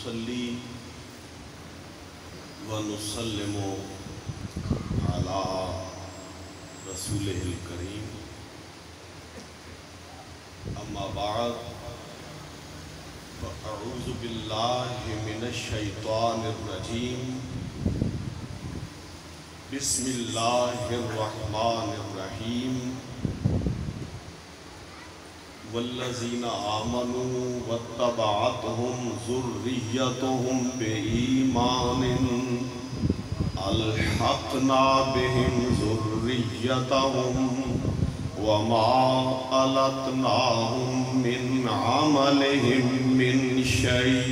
ونصلي ونسلم على رسوله الكريم أما بعد فأعوذ بالله من الشيطان الرجيم بسم الله الرحمن الرحيم والذين آمنوا واتبعتهم ذريتهم بإيمان ألحقنا بهم ذريتهم وما ألتناهم من عملهم من شيء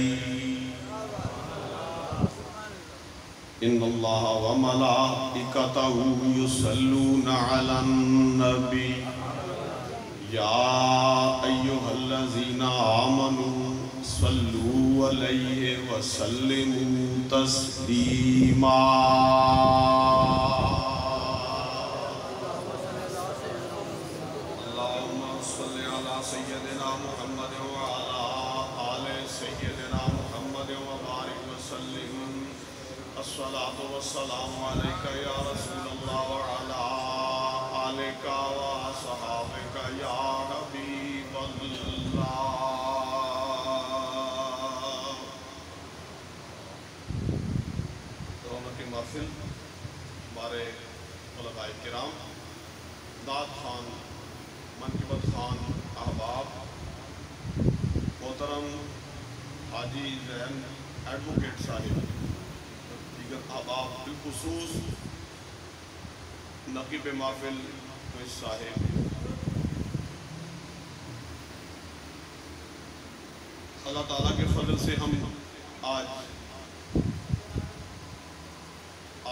إن الله وملائكته يصلون على النبي يا أيها الذين آمنوا صلوا عليه وسلموا تسليما اللهم صل على سيدنا محمد وعلى آل سيدنا محمد وبارك وسلم الصلاة والسلام عليك يا رسول الله وعلى آلك وصحابك يا حبيب الله رونق محفل ہمارے علماء کرام نعت خان منقبت خان احباب محترم حاجی زین ایڈوکیٹ صاحب دیگر احباب بالخصوص نقیب محفل صاحب اللہ تعالیٰ کے فضل سے ہم آج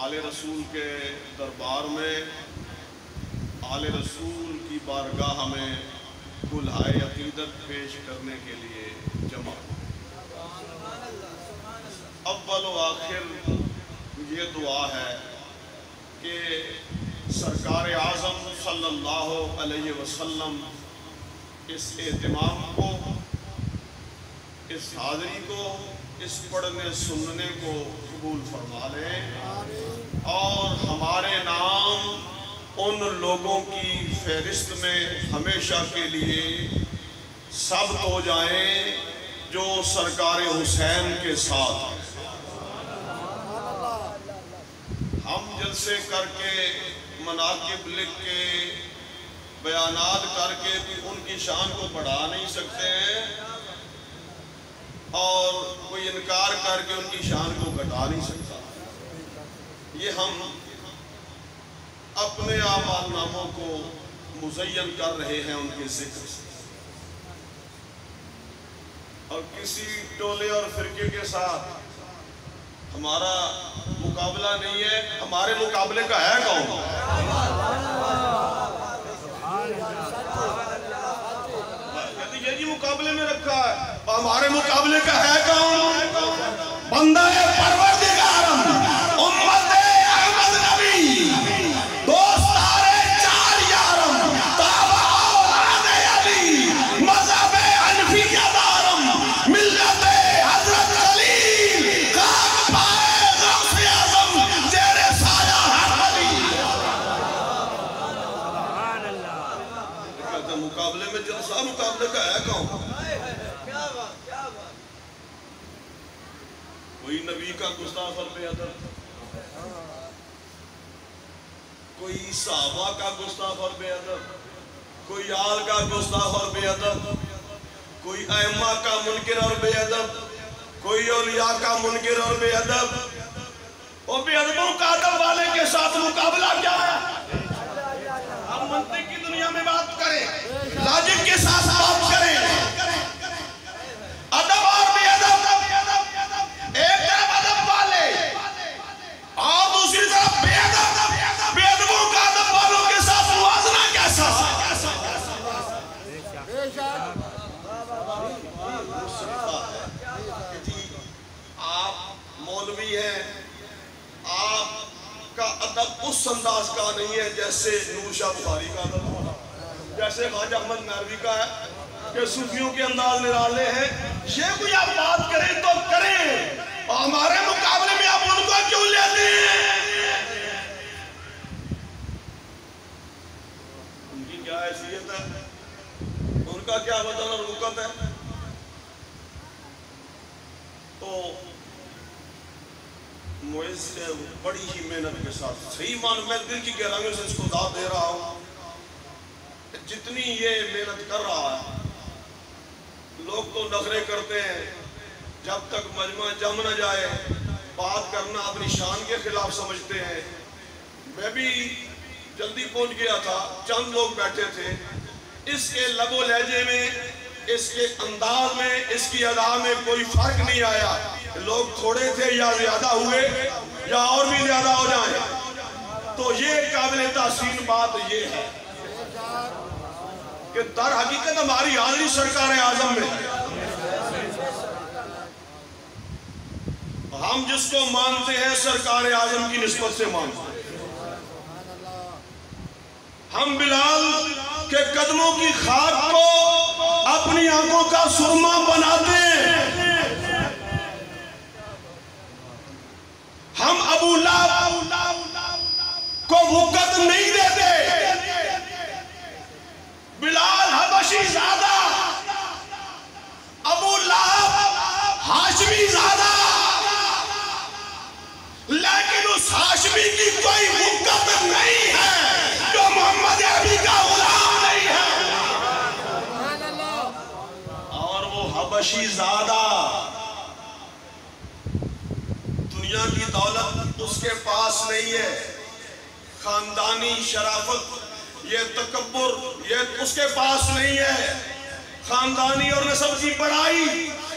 آل رسول کے دربار میں آل رسول کی بارگاہ میں کلہائے عقیدت پیش کرنے کے لیے جمع اول و آخر یہ دعا ہے کہ سرکار اعظم صلی اللہ علیہ وسلم اس اہتمام کو، اس حاضری کو، اس پڑھنے سننے کو قبول فرما لیں اور ہمارے نام ان لوگوں کی فہرست میں ہمیشہ کے لیے ثبت ہو جائیں جو سرکار حسین کے ساتھ ہیں۔ ہم جلسے کر کے مناقب لکھ کے بیانات کر کے ان کی شان کو بڑھا نہیں سکتے ہیں اور کوئی انکار کر کے ان کی شان کو گھٹا نہیں سکتا۔ یہ ہم اپنے اعمال ناموں کو مزین کر رہے ہیں ان کے ذکر سے، اور کسی ٹولے اور فرقے کے ساتھ ہمارا مقابلہ نہیں ہے۔ ہمارے مقابلے کا ہے کون؟ یہ مقابلے میں رکھا ہے، ہمارے مقابلے کا ہے کون؟ بندہ پروردگارم امت احمد نبی دوستار چار یارم تابع اولاد علی مذہب حنفیہ دارم ملت حضرت خلیل خاک پائے غوث اعظم زیر سایہ ہر علی۔ کہتے ہیں مقابلے میں جلسہ، مقابلے کا ہے کون؟ کوئی نبی کا گستاخ اور بے ادب، کوئی صحابہ کا گستاخ اور بے ادب، کوئی آل کا گستاخ اور بے ادب، کوئی ائمہ کا منکر اور بے ادب، کوئی اولیاء کا منکر اور بے ادب۔ اور بے ادبوں کا ادب والے کے ساتھ مقابلہ کیا ہے؟ ہم منطق کی دنیا میں بات کریں، لاجک کے ساتھ بات کریں، ادب اور بے ادب، ایک طرف ادب والے اور دوسری طرف بے ادب، بے ادبوں کا ادب والوں کے ساتھ موازنہ کیسا؟ آپ مولوی ہیں، آپ کا ادب اس انداز کا نہیں ہے جیسے نور شاہ بخاری کا ادب، جیسے خواجہ احمد نعروی کا ہے کہ صوفیوں کے انداز نرالے ہیں، یہ کوئی آپ بات کریں تو کریں، اور ہمارے مقابلے میں آپ ان کو کیوں لیتے ہیں؟ ان کی کیا حیثیت ہے؟ ان کا کیا وطن اور رکت ہے؟ تو معز سے بڑی ہی محنت کے ساتھ صحیح معنی میں دل کی گہرائیوں سے اس کو داد دے رہا ہوں، جتنی یہ محنت کر رہا ہے، لوگ تو نخرے کرتے ہیں، جب تک مجمع جم نہ جائے بات کرنا اپنی شان کے خلاف سمجھتے ہیں۔ میں بھی جلدی پہنچ گیا تھا، چند لوگ بیٹھے تھے، اس کے لب و لہجے میں، اس کے انداز میں، اس کی ادا میں کوئی فرق نہیں آیا، لوگ تھوڑے تھے یا زیادہ ہوئے یا اور بھی زیادہ ہو جائیں۔ تو یہ قابل تحسین بات یہ ہے کہ در حقیقت ہماری حاضری سرکار اعظم میں ہے۔ ہم جس کو مانتے ہیں سرکار اعظم کی نسبت سے مانتے ہیں۔ ہم بلال کے قدموں کی خاک کو اپنی آنکھوں کا سرما بناتے ہیں۔ ہم ابو لہب کو وقت نہیں دیتے۔ بلال حبشی زادہ، ابو لہب ہاشمی زادہ، لیکن اس ہاشمی کی کوئی وقت نہیں ہے جو محمد عربی کا غلام نہیں ہے۔ اور وہ حبشی زادہ، دنیا کی دولت اس کے پاس نہیں ہے، خاندانی شرافت، یہ تکبر، یہ اس کے پاس نہیں ہے، خاندانی اور نسب کی بڑائی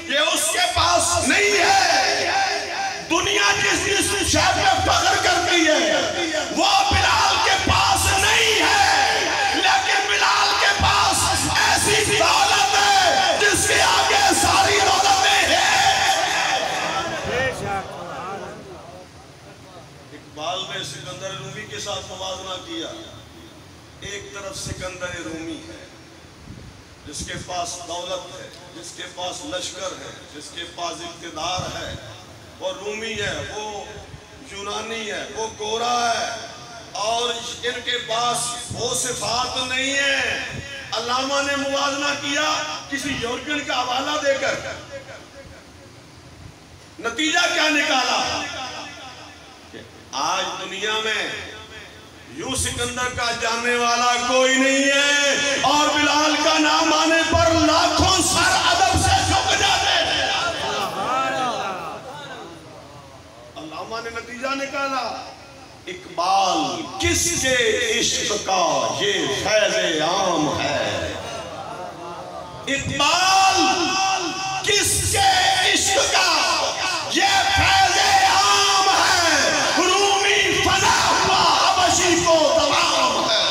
یہ اس کے پاس نہیں ہے۔ دنیا جس شے پہ فخر کرتی ہے وہ بلال کے پاس نہیں ہے، لیکن بلال کے پاس ایسی دولت ہے جس کے آگے ساری دولتیں ہیں۔ اقبال نے سکندر رومی کے ساتھ موازنہ کیا، ایک طرف سکندر رومی ہے جس کے پاس دولت ہے، جس کے پاس لشکر ہے، جس کے پاس اقتدار ہے، وہ رومی ہے، وہ یونانی ہے، وہ گورا ہے، اور ان کے پاس وہ صفات نہیں ہے۔ علامہ نے موازنہ کیا کسی یورپین کا حوالہ دے کر، نتیجہ کیا نکالا؟ آج دنیا میں یوں سکندر کا جاننے والا کوئی نہیں ہے، اور بلال کا نام آنے پر لاکھوں سر ادب سے جھک جاتے ہیں۔ علامہ نے نتیجہ نکالا، اقبال کس کے عشق کا یہ فیض عام ہے، اقبال کس کے عشق کا یہ فیض عام ہے، رومی فنا ہوا حبشی کو دوام ہے۔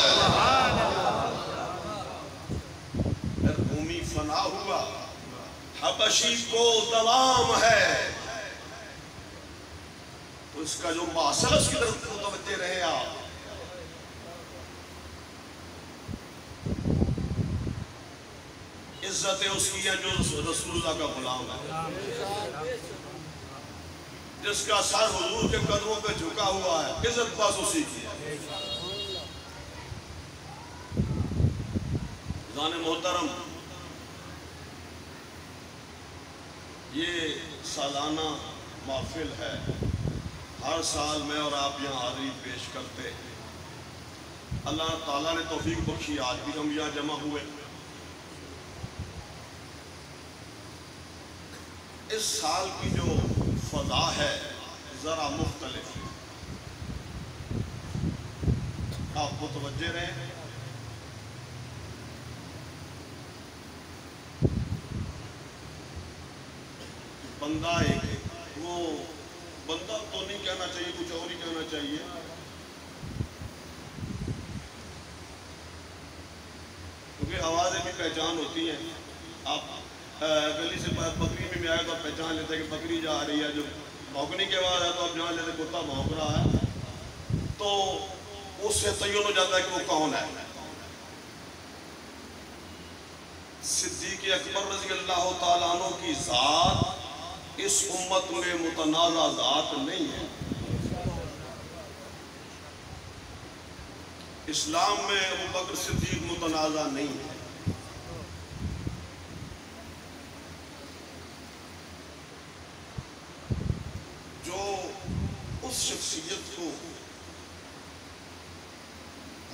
رومی فنا ہوا حبشی کو دوام ہے، تو اس کا جو معاصر اس کی طرف متوجہ رہے آپ۔ عزت اس کی ہے جو رسول اللہ کا غلام ہے، جس کا سر حضور کے قدموں پہ جھکا ہوا ہے، عزت بس اسی کی ہے۔ عزیزان محترم، یہ سالانہ محفل ہے، ہر سال میں اور آپ یہاں حاضری پیش کرتے ہیں۔ اللہ تعالیٰ نے توفیق بخشی، آج بھی ہم یہاں جمع ہوئے۔ اس سال کی جو فضا ہے ذرا مختلف ہے، آپ متوجہ رہیں۔ بندہ ایک، وہ بندہ تو نہیں کہنا چاہیے، کچھ اور ہی کہنا چاہیے، کیونکہ آوازیں بھی پہچان ہوتی ہیں۔ آپ گلی سے بکری میں بھی آئے تو آپ پہچان لیتے ہیں کہ بکری جا رہی ہے، جو بھونکنے کی آواز ہے تو آپ جان لیتے ہیں کتا بھونک رہا ہے، تو اس سے تعین ہو جاتا ہے کہ وہ کون ہے۔ صدیق اکبر رضی اللہ تعالیٰ عنہ کی ذات اس امت میں متنازع ذات نہیں ہے۔ اسلام میں ابوبکر صدیق متنازع نہیں ہے۔ جو اس شخصیت کو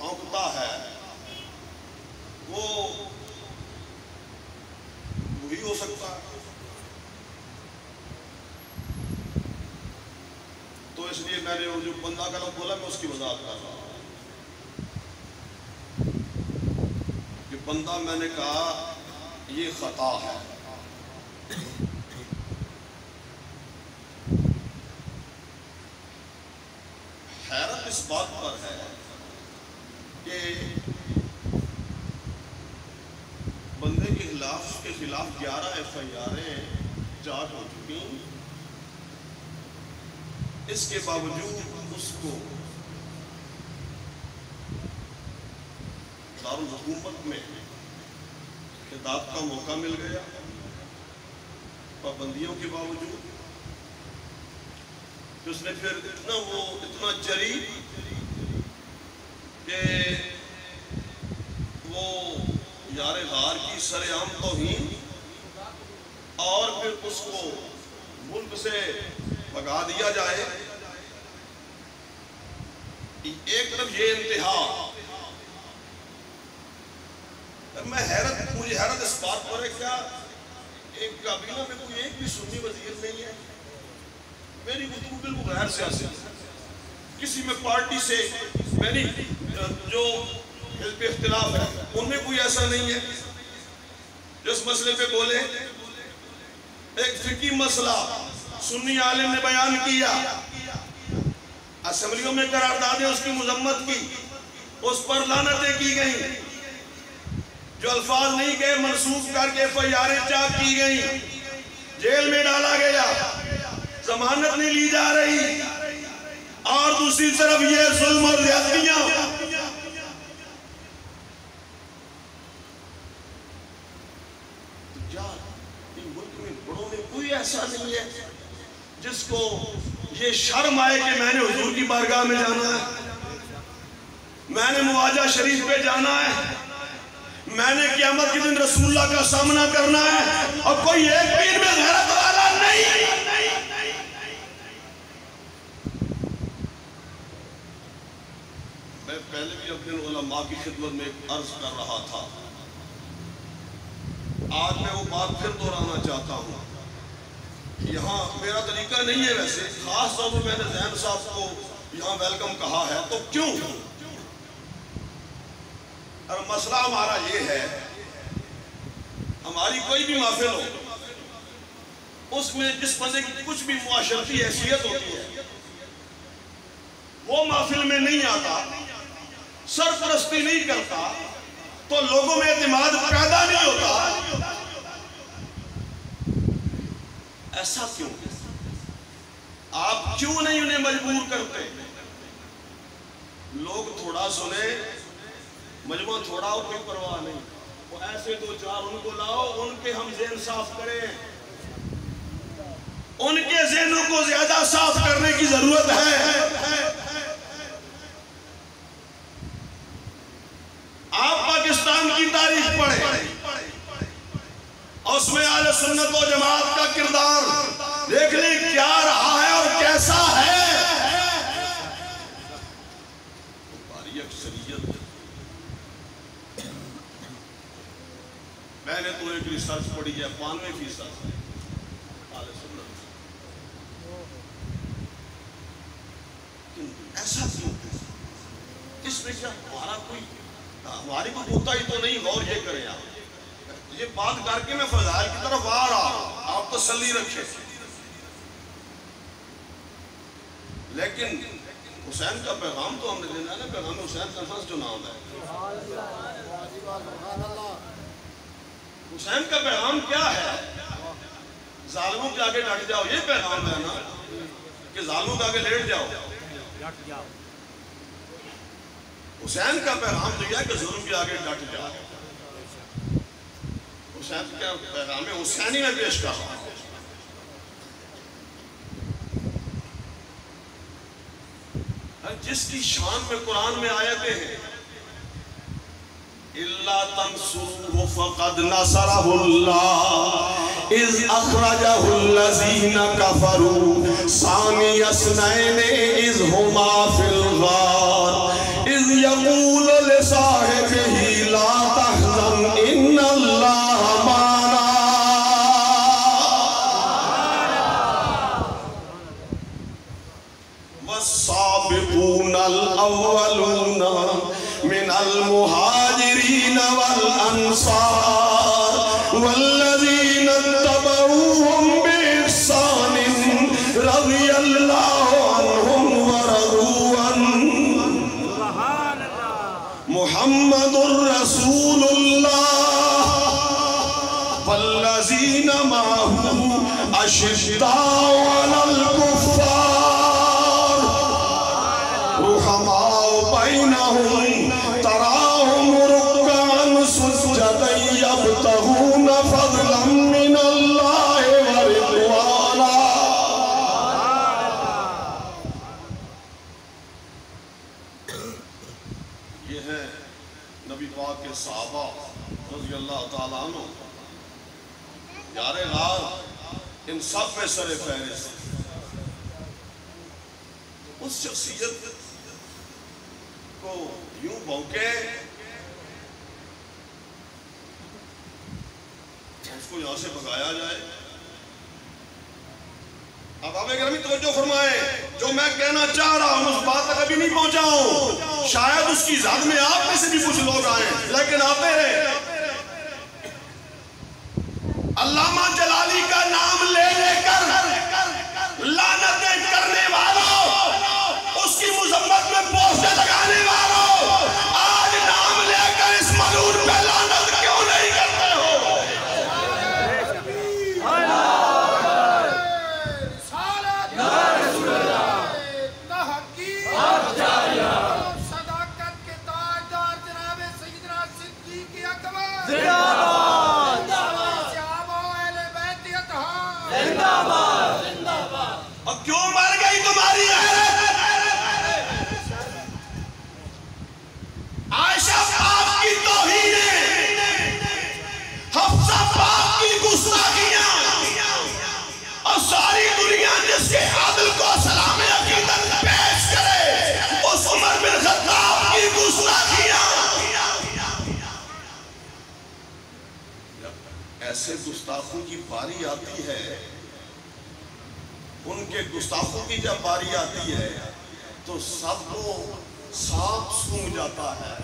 آنکتا ہے وہ وہی ہو سکتا ہے۔ تو اس لیے میں نے جو بندہ کا لفظ بولا میں اس کی وضاحت کر رہا ہوں کہ بندہ میں نے کہا یہ خطا ہے۔ حیرت اس بات پر ہے کہ بندے کے خلاف 11 FIR چارج ہو چکی، اس کے باوجود اس کو دارالحکومت میں خطاب کا موقع مل گیا، پابندیوں کے باوجود کہ اس نے پھر اتنا جری کہ وہ یار غار کی سرعام توہین اور پھر اس کو ملک سے بھگا دیا جائے۔ ایک طرف یہ انتہا، مجھے حیرت اس بات پر ہے کیا ایک کابینہ میں کوئی ایک بھی سنی وزیر نہیں ہے؟ میری گفتگو بالکل غیر سیاسی، کسی میں پارٹی سے میری جو حزب اختلاف ہے ان میں کوئی ایسا نہیں ہے جو اس مسئلے پہ بولے۔ ایک فقہی مسئلہ سنی عالم نے بیان کیا، اسمبلیوں میں قراردادیں اس کی مذمت کی، اس پر لعنتیں کی گئیں، جو الفاظ نہیں گئے منسوخ کر کے FIR چاپ کی گئیں، جیل میں ڈالا گیا، ضمانت نہیں لی جا رہی، اور دوسری طرف یہ ظلم اور زیادتیاں۔ ان ملک میں بڑوں میں کوئی ایسا نہیں ہے جس کو یہ شرم آئے کہ میں نے حضور کی بارگاہ میں جانا ہے، میں نے مواجہ شریف پہ جانا ہے، میں نے قیامت کے دن رسول اللہ کا سامنا کرنا ہے، اور کوئی ایک بھی ان میں غیرت والا نہیں۔ میں پہلے بھی اپنے علماء کی خدمت میں ایک عرض کر رہا تھا، آج میں وہ بات پھر دہرانا چاہتا ہوں۔ یہاں میرا طریقہ نہیں ہے ویسے، خاص طور پر میں نے ذہن صاحب کو یہاں ویلکم کہا ہے تو کیوں؟ اور مسئلہ ہمارا یہ ہے، ہماری کوئی بھی محفل ہو، اس میں جس بندے کی کچھ بھی معاشرتی حیثیت ہوتی ہے وہ محفل میں نہیں آتا، سرپرستی نہیں کرتا، تو لوگوں میں اعتماد پیدا نہیں ہوتا۔ ایسا کیوں؟ آپ کیوں نہیں انہیں مجبور کرتے؟ لوگ تھوڑا سنے، مجمع تھوڑا ہو، کوئی پرواہ نہیں، وہ ایسے دو چار ان کو لاؤ، ان کے ہم ذہن صاف کریں، ان کے ذہنوں کو زیادہ صاف کرنے کی ضرورت ہے۔ آپ پاکستان کی تاریخ پڑھیں، اس میں اہل سنت و جماعت کا کردار دیکھ لیں کیا رہا ہے اور کیسا ہے۔ باری اکثریت، میں نے تو ایک ریسرچ پڑھی ہے 92% اہل سنت۔ ایسا کیوں؟ اس میں کیا ہماری کوئی کوتاہی تو نہیں؟ غور یہ کریں آپ، یہ بات کر کے میں فضائل کی طرف آ رہا ہوں، آپ تسلی رکھیں۔ لیکن حسین کا پیغام تو ہم نے دینا ہے نا، پیغام حسین کانفرنس جو نام ہے، حسین کا پیغام کیا ہے؟ ظالموں کے آگے ڈٹ جاؤ، یہ پیغام ہے نا، کہ ظالموں کے آگے لیٹ جاؤ۔ حسین کا پیغام تو یہ ہے کہ ظلم کے آگے ڈٹ جاؤ۔ حسین کا پیغام حسینی میں پیش کر رہا ہوں۔ جس کی شان میں قرآن میں آیتیں ہیں إِلَّا تَنْصُرُوهُ فَقَدْ نَصَرَهُ اللَّهُ إِذْ أَخْرَجَهُ الَّذِينَ كَفَرُوا ثَانِيَ اثْنَيْنِ إِذْ هُمَا فِي الْغَارِ إِذْ يَقُولُ لِصَاحِبِهِ لَا تَحْزَنْ إِنَّ اللَّهَ مَعَنَا وَالسَّابِقُونَ الْأَوَّلُونَ من المهاجرين والأنصار والذين اتبعوهم بإحسان رضي الله عنهم ورضوا عنه محمد رسول الله والذين معه أشداء على الكفار رحماء بينهم تراهم ركعا سجدا يبتغون فضلا من الله ورضوانا۔ یہ ہے نبی پاک کے صحابہ رضی اللہ تعالیٰ عنہ، یار غار، ان سب میں سر فہرست اس شخصیت کو یوں بھونکے اس کو یہاں سے بھگایا جائے۔ اب آپ گرامی توجہ فرمائیں، جو میں کہنا چاہ رہا ہوں اس بات تک ابھی نہیں پہنچا ہوں، شاید اس کی ذات میں آپ میں سے بھی کچھ لوگ آئیں، لیکن آتے ہیں۔ علامہ جلالی کا نام لے لے کر لعنتیں کرنے والوں، اس کی مذمت میں پوسٹر لگانے والوں، آج نام لے کر اس ملعون پہ لعنت کیوں نہیں کرتے ہو؟ صداقت کے تاجدار جناب سیدنا صدیق اکبر اور کیوں مر گئی تمہاری غیرت؟ عائشہ پاک کی توہینیں، حفصہ پاک کی گستاخیاں، اور ساری دنیا جس کے عادل کو سلام عقیدت پیش کرے اس عمر بن خطاب کی گستاخیاں۔ ایسے گستاخوں کی باری آتی ہے، ان کے گستاخوں کی جب باری آتی ہے تو سب کو سانپ سونگ جاتا ہے،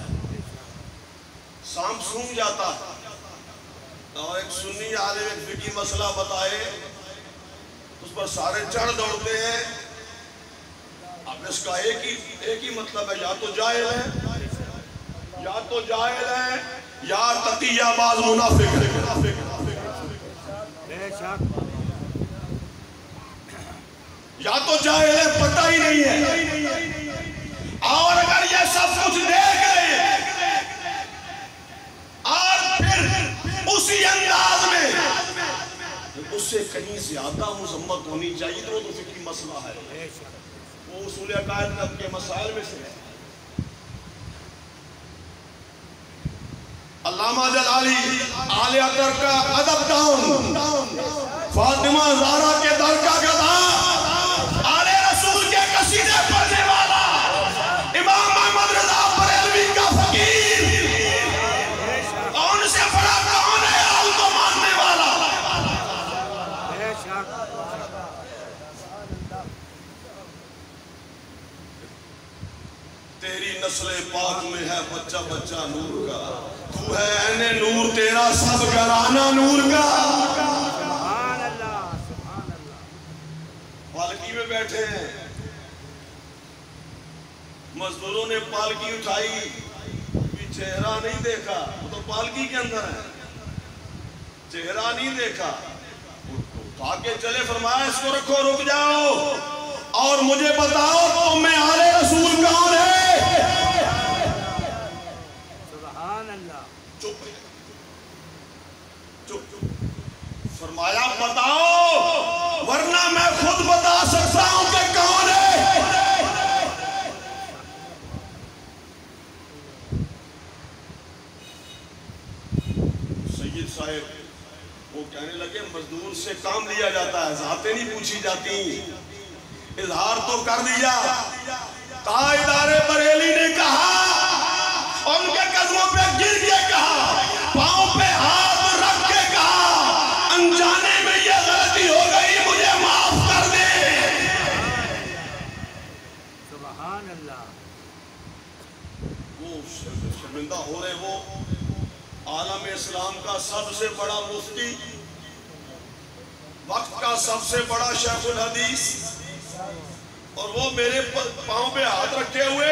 سانپ سونگ جاتا ہے۔ اور ایک سنی عالم ایک فقہی مسئلہ بتائے، اس پر سارے چڑھ دوڑتے ہیں۔ اب اس کا ایک ہی مطلب ہے، یا تو جاہل ہے، یا تو جاہل ہے، یا تقیہ باز منافق ہے۔ یا تو جاہل ہے، پتہ ہی نہیں ہے، اور اگر یہ سب کچھ دیکھ لے اور پھر اسی انداز میں اس سے کہیں زیادہ مذمت ہونی چاہیے تو وہ تو فقہی مسئلہ ہے، وہ اصول عقائد کے مسائل میں سے ہے۔ علامہ جلالی آل اکبر کا ادب ڈاؤن، فاطمہ زہرا کے در کا گدا، آل رسول کے قصیدے پڑھنے والا، امام محمد رضا بریلوی کا فقیر، کون سے بڑا کون ہے آل کو ماننے والا؟ تیری نسل پاک میں ہے بچہ بچہ نور کا، تو ہے عین نور، تیرا سب گھرانہ نور کا۔ پالکی میں بیٹھے ہیں، مزدوروں نے پالکی اٹھائی، چہرہ نہیں دیکھا، وہ تو پالکی کے اندر ہے، چہرہ نہیں دیکھا، اٹھا کے چلے، فرمایا اس کو رکھو، رک جاؤ اور مجھے بتاؤ تم میں آل رسول کون ہے؟ چپ فرمایا بتاؤ ورنہ میں خود بتا سکتا ہوں کہ کون ہے۔ سید صاحب وہ کہنے لگے مزدور سے کام لیا جاتا ہے، ذاتیں نہیں پوچھی جاتی، اظہار تو کر دیا۔ تاجدار بریلی نے کہا، ان کے قدموں پہ گر کے کہا، پاؤں پہ ہاتھ رکھ کے کہا، انجانے میں یہ غلطی ہو گئی، مجھے معاف کر دے۔ سبحان اللہ۔ وہ شرمندہ ہو رہے، وہ عالم اسلام کا سب سے بڑا مفتی، وقت کا سب سے بڑا شیخ الحدیث، اور وہ میرے پاؤں پہ ہاتھ رکھے ہوئے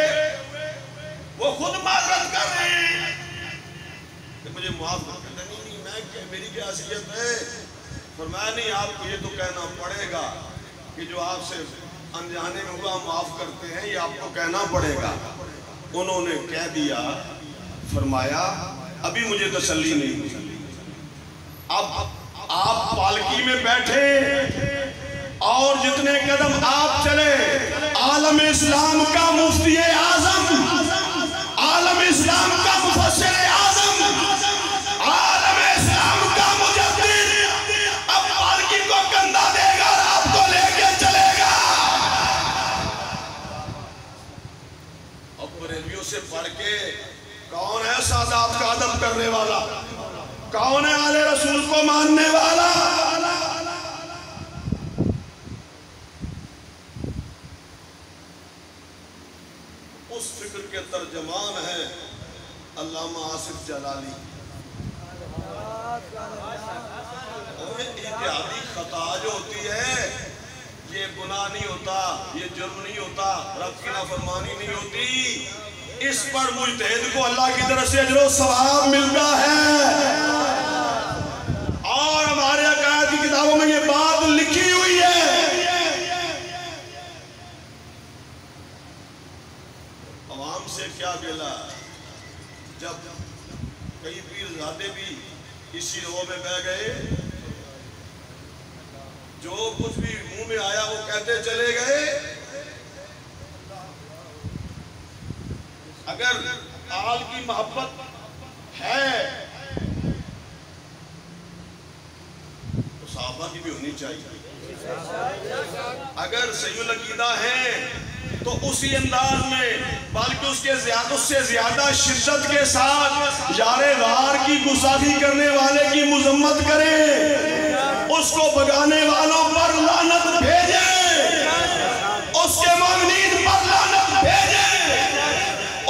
وہ خود معذرت کر رہے ہیں کہ مجھے معاف کر دیں۔ نہیں میں میری کیا حیثیت ہے؟ فرمایا نہیں، آپ کو یہ تو کہنا پڑے گا کہ جو آپ سے انجانے میں ہوا معاف کرتے ہیں، یہ آپ کو کہنا پڑے گا۔ انہوں نے کہہ دیا۔ فرمایا ابھی مجھے تسلی نہیں ہوئی، اب آپ پالکی میں بیٹھے اور جتنے قدم آپ چلے، عالم اسلام کا مفتی اعظم، عالم اسلام کا مفسر اعظم، عالم اسلام کا مجدد اب پالکی کو کندھا دے گا اور آپ کو لے کے چلے گا۔ اب بریلویوں سے پڑھ کے کون ہے سادات کا ادب کرنے والا؟ کون ہے آل رسول کو ماننے والا؟ اس فکر کے ترجمان ہیں علامہ آصف جلالی۔ اتحادی خطا جو ہوتی ہے یہ گناہ نہیں ہوتا، یہ جرم نہیں ہوتا، رب کی نافرمانی نہیں ہوتی، اس پر مجتہد کو اللہ کی طرف سے اجر و ثواب ملتا ہے۔ اور ہمارے عقائد کی کتابوں میں یہ بات لکھی ہوئی ہے۔ عوام سے کیا گلا؟ جب کئی پیرزادے بھی اسی رو میں بہ گئے، جو کچھ بھی منہ میں آیا وہ کہتے چلے گئے۔ اگر آل کی محبت ہے تو صحابہ کی بھی ہونی چاہیے، اگر صحیح العقیدہ ہیں تو اسی انداز میں بلکہ اس سے زیادہ شدت کے ساتھ یار غار کی گستاخی کرنے والے کی مذمت کریں، اس کو بگانے والوں پر لعنت بھیجیں، اس کے مؤمنین پر لعنت بھیجیں،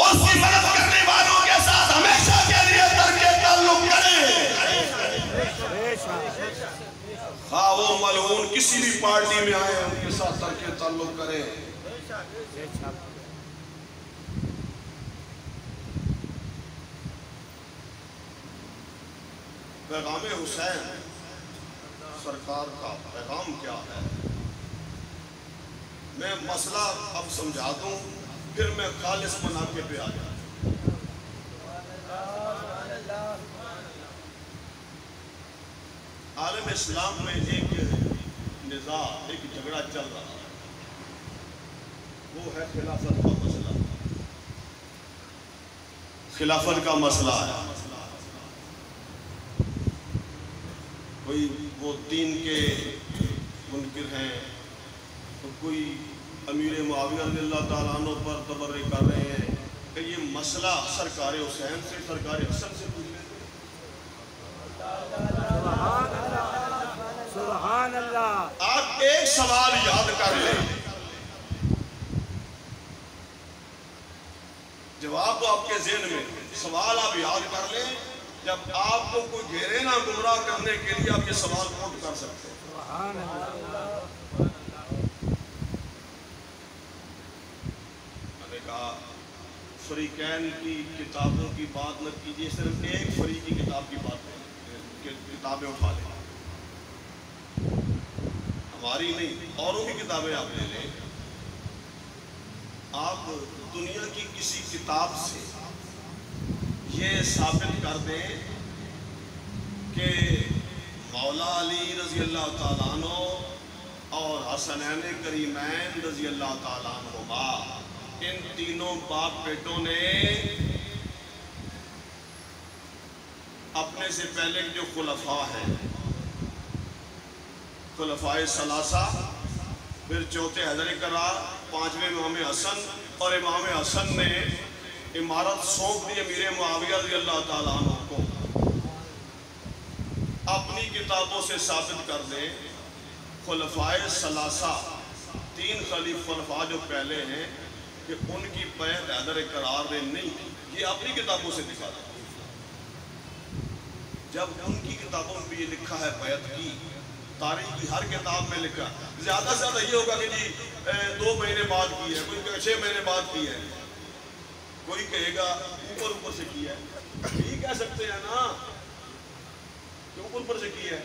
اس کی مدد کرنے والوں کے ساتھ ہمیشہ کے لیے ترک تعلق کریں۔ خواہ وہ ملعون کسی بھی پارٹی میں آئے ان کے ساتھ ترک تعلق کریں۔ پیغام حسین سرکار کا پیغام کیا ہے؟ میں مسئلہ اب سمجھا دوں، پھر میں خالص مناقے پہ آ جاتا ہوں۔ عالم اسلام میں ایک نزاع، ایک جھگڑا چل رہا ہے، وہ ہے خلافت کا مسئلہ۔ خلافت کا مسئلہ ہے، کوئی وہ دین کے منکر ہیں، تو کوئی امیر معاویہ رضی اللہ تعالیٰ عنہ پر تبرئ کر رہے ہیں کہ یہ مسئلہ سرکار حسین سے، سرکار حسن سے پوچھ لیتے ہیں۔ سبحان اللہ۔ آپ ایک سوال یاد کر لیں، جواب تو آپ کے ذہن میں، سوال آپ یاد کر لیں، جب آپ کو کوئی گھیرے نہ گمراہ کرنے کے لیے آپ یہ سوال پوٹ کر سکتے ہیں۔ سبحان اللہ۔ میں نے کہا فریقین کی کتابوں کی بات نہ کیجیے، صرف ایک فریق کی کتاب کی بات کتابیں اٹھا لیں، ہماری نہیں، اوروں کی کتابیں آپ لے لیں۔ آپ دنیا کی کسی کتاب سے یہ ثابت کر دیں کہ مولا علی رضی اللہ تعالیٰ عنہ اور حسنین کریمین رضی اللہ تعالیٰ عنہما، ان تینوں باپ بیٹوں نے اپنے سے پہلے جو خلفاء ہیں، خلفاء ثلاثہ، پھر چوتھے حیدر کرار، پانچویں امام حسن، اور امام حسن نے امارت سونپ دی امیر معاویہ رضی اللہ تعالیٰ عنہ کو۔ اپنی کتابوں سے ثابت کر دیں خلفاء ثلاثہ، تین خلفاء جو پہلے ہیں، کہ ان کی بیعت حیدر کرار نے نہیں کی، یہ اپنی کتابوں سے دکھا دیں۔ جب ان کی کتابوں میں بھی یہ لکھا ہے بیعت کی، تاریخ کی ہر کتاب میں لکھا، زیادہ سے زیادہ یہ ہوگا کہ جی 2 مہینے بعد کی ہے، کوئی کہے 6 مہینے بعد کی ہے، کوئی کہے گا اوپر سے کی ہے۔ یہ کہہ سکتے ہیں نا کہ اوپر سے کی ہے۔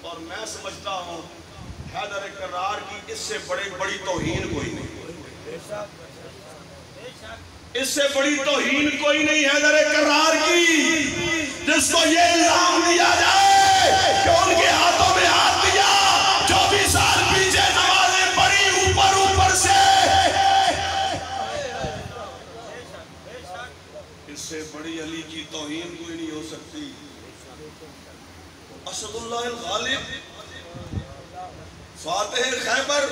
اور میں سمجھتا ہوں حیدر کرار کی اس سے بڑی توہین کوئی نہیں، اس سے بڑی توہین کوئی نہیں حیدر کرار کی، جس کو یہ الزام دیا جائے کہ ان کے ہاتھوں میں ہاتھ دیا، 24 سال پیچھے نمازیں پڑھی اوپر سے۔ اس سے بڑی علی کی توہین کوئی نہیں ہو سکتی۔ اسد اللہ الغالب، فاتح خیبر،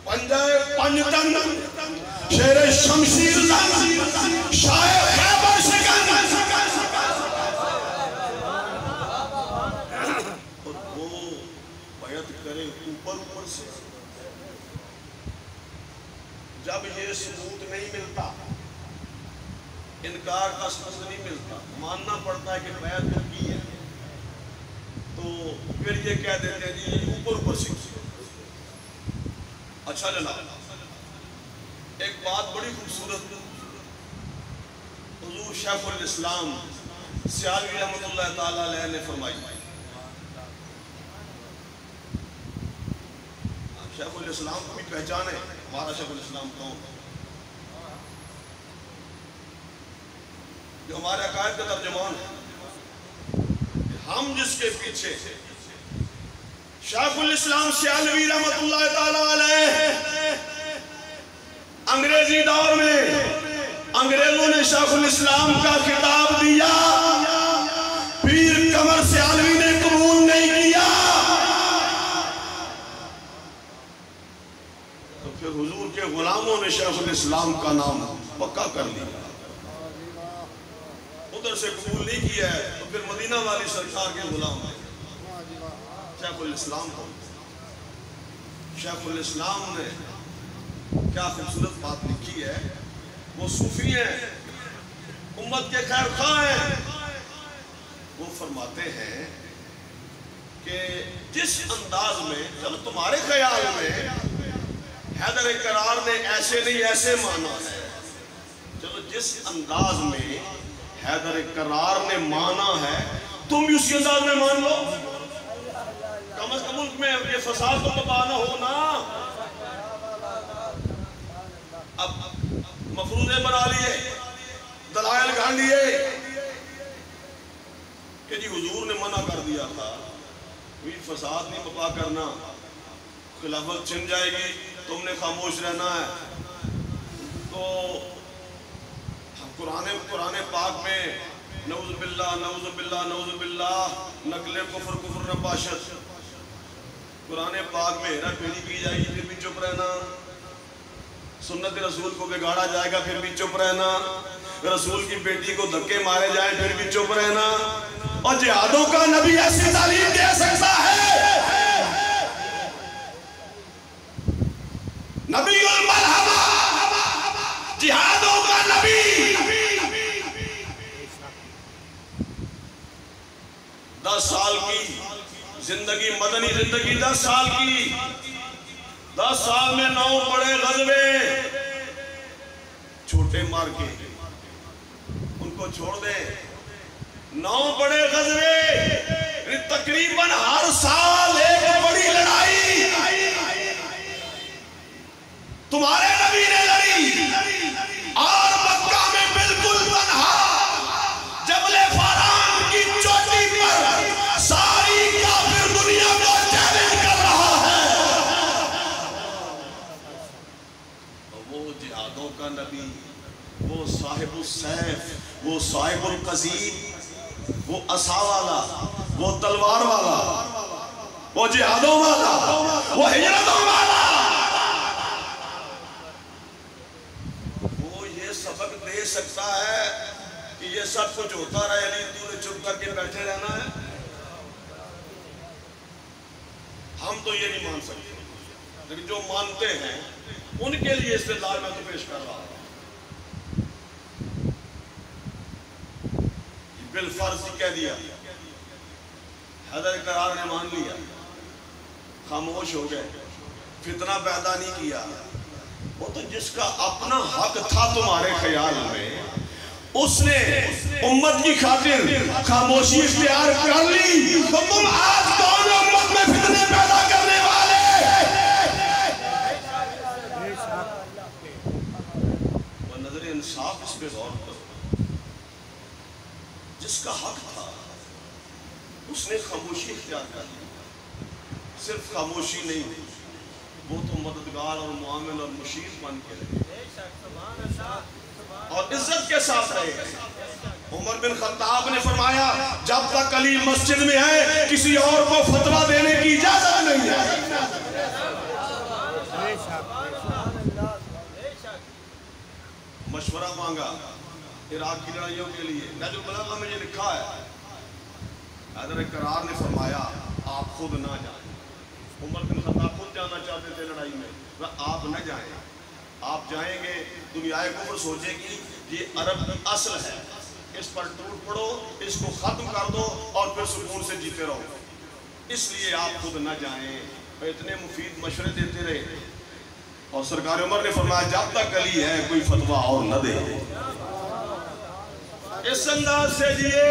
پنجہ پنجتن، شیر شمشیر زن، شاہ خیبر شکن، اور وہ بیعت کرے اوپر سے۔ جب یہ ثبوت نہیں ملتا، انکار کا ثبوت نہیں ملتا، ماننا پڑتا ہے کہ بیعت کی ہے، تو پھر یہ کہہ دیتے ہیں جی اوپر سے۔ اچھا جناب، ایک بات بڑی خوبصورت حضور شیخ الاسلام سیالوی رحمۃ اللہ تعالیٰ علیہ نے فرمائی۔ شیخ الاسلام کو بھی پہچان ہے، ہمارا شیخ الاسلام کون، جو ہمارے عقائد کا ترجمان ہے۔ ہم جس کے پیچھے شیخ الاسلام سیالوی رحمۃ اللہ تعالیٰ علیہ، انگریزی دور میں انگریزوں نے شیخ الاسلام کا خطاب دیا، پیر قمر سیالوی نے قبول نہیں کیا، تو پھر حضور کے غلاموں نے شیخ الاسلام کا نام پکا کر لیا، ادھر سے قبول نہیں کیا ہے، تو پھر مدینہ والی سرکار کے غلام ہیں شیخ الاسلام کو۔ شیخ الاسلام نے کیا خوبصورت بات لکھی ہے، وہ صوفی ہیں، امت کے خیر خواہ ہیں۔ وہ فرماتے ہیں کہ جس انداز میں، چلو تمہارے خیال میں حیدر کرار نے ایسے نہیں ایسے مانا ہے، چلو جس انداز میں حیدر کرار نے مانا ہے تم بھی اسی انداز میں مان لو، کم از کم ملک میں یہ فساد تو تباہ نہ ہو نا۔ اب مفروضے بنا لیے، دلائل گھڑ لیے کہ جی حضور نے منع کر دیا تھا، کوئی فساد نہیں بپا کرنا، خلافت چھن جائے گی، تم نے خاموش رہنا ہے۔ تو قرآن پاک میں نعوذ باللہ نعوذ باللہ نعوذ باللہ، نقل کفر نباشت، قرآن پاک میں ہیرا پھیری کی جائے گی پھر بھی چپ رہنا، سنت رسول کو بگاڑا جائے گا پھر بھی چپ رہنا، رسول کی بیٹی کو دھکے مارے جائیں پھر بھی چپ رہنا، اور جہادوں کا نبی ایسی تعلیم دے سکتا ہے، نبی الملحمہ، جہادوں کا نبی، 10 سال کی زندگی، مدنی زندگی 10 سال کی، 10 سال میں 9 بڑے غزوے، چھوٹے مار کے ان کو چھوڑ دیں، 9 بڑے غزوے، تقریباً ہر سال ایک بڑی لڑائی تمہارے نبی نے لڑی، اور مکہ میں بالکل تنہا جبل فاران کی چوٹی پر کا نبی، وہ صاحب السیف، وہ صاحب القذیب، وہ عصا والا، وہ تلوار والا، وہ جہادوں والا، وہ ہجرتوں والا، وہ یہ سبق دے سکتا ہے کہ یہ سب کچھ ہوتا رہے علی تو نے چپ کر کے بیٹھے رہنا ہے؟ ہم تو یہ نہیں مان سکتے، لیکن جو مانتے ہیں ان کے لیے استدلال میں تو پیش کر رہا ہوں۔ بالفرض کہہ دیا، حیدر قرار نے مان لیا، خاموش ہو گئے، فتنہ پیدا نہیں کیا۔ وہ تو جس کا اپنا حق تھا تمہارے خیال میں، اس نے امت کی خاطر خاموشی اختیار کر لی، تو تم آج کون امت میں فتنے پیدا کرنے والے؟ وہ نظر انصاف اس پہ غور کرو، جس کا حق تھا اس نے خاموشی اختیار کر لی۔ صرف خاموشی نہیں، وہ تو مددگار اور معاون اور مشیر بن کے رہے اور عزت کے ساتھ رہے۔ عمر بن خطاب نے فرمایا جب تک علی مسجد میں ہے کسی اور کو فتویٰ دینے کی اجازت نہیں ہے۔ مشورہ مانگا عراق کی لڑائیوں کے لیے، نہج البلاغہ میں یہ لکھا ہے، حیدر قرار نے فرمایا آپ خود نہ جائیں۔ عمر بن خطاب خود جانا چاہتے تھے لڑائی میں، آپ نہ جائیں، آپ جائیں گے دنیا کفر سوچے گی یہ عرب کی اصل ہے، اس پر ٹوٹ پڑو، اس کو ختم کر دو اور پھر سکون سے جیتے رہو، اس لیے آپ خود نہ جائیں۔ اتنے مفید مشورے دیتے رہے اور سرکار عمر نے فرمایا جب تک علی ہے کوئی فتویٰ اور نہ دے۔ اس انداز سے جیے۔